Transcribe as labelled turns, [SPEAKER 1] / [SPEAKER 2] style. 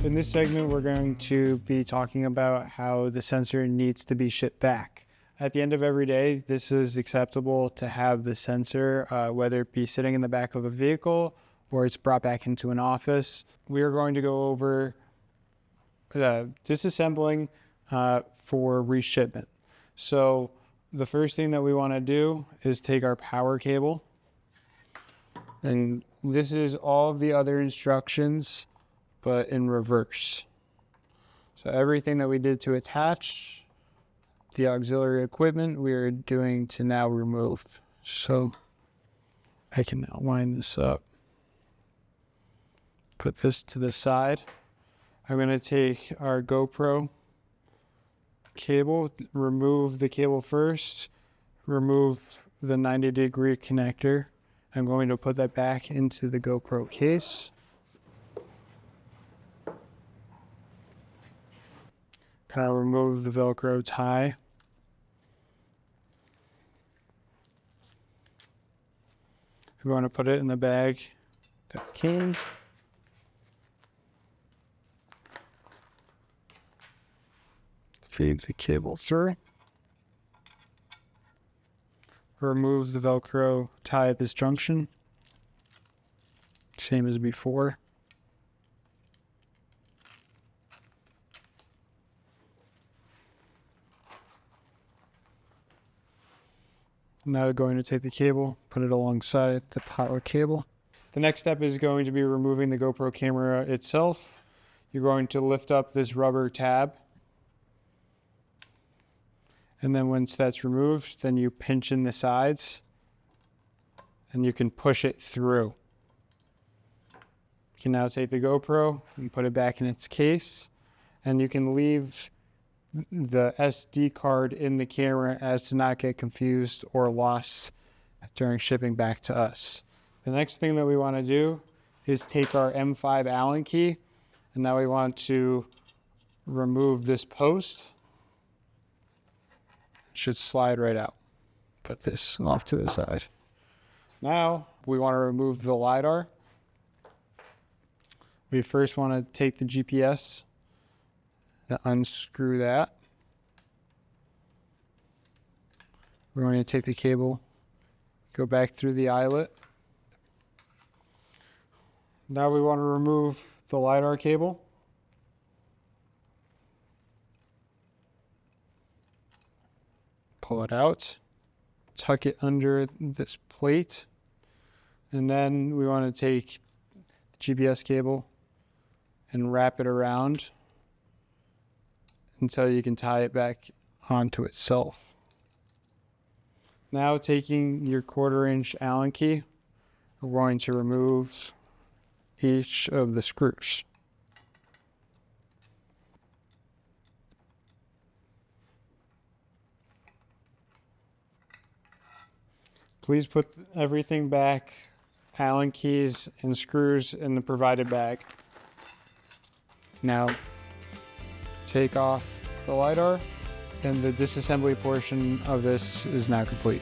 [SPEAKER 1] In this segment, we're going to be talking about how the sensor needs to be shipped back. At the end of every day, this is acceptable to have the sensor, whether it be sitting in the back of a vehicle or it's brought back into an office. We are going to go over disassembling for reshipment. So the first thing that we want to do is take our power cable, and this is all of the other instructions but in reverse. So everything that we did to attach the auxiliary equipment, we are doing to now remove. So I can now wind this up, put this to the side. I'm going to take our GoPro cable, remove the cable first, remove the 90-degree connector. I'm going to put that back into the GoPro case. Kind of remove the Velcro tie. We want to put it in the bag that we can. Feed the cable through. Remove the Velcro tie at this junction. Same as before. Now we're going to take the cable, put it alongside the power cable. The next step is going to be removing the GoPro camera itself. You're going to lift up this rubber tab. And then once that's removed, then you pinch in the sides and you can push it through. You can now take the GoPro and put it back in its case, and you can leave the SD card in the camera as to not get confused or lost during shipping back to us. The next thing that we want to do is take our M5 Allen key, and now we want to remove this post. It should slide right out. Put this off to the side. Now we want to remove the LiDAR. We first want to take the GPS, unscrew that. We're going to take the cable, go back through the eyelet. Now we want to remove the LiDAR cable. Pull it out, tuck it under this plate, and then we want to take the GPS cable and wrap it around until you can tie it back onto itself. Now taking your 1/4-inch Allen key, we're going to remove each of the screws. Please put everything back, Allen keys and screws, in the provided bag. Now take off the LiDAR, and the disassembly portion of this is now complete.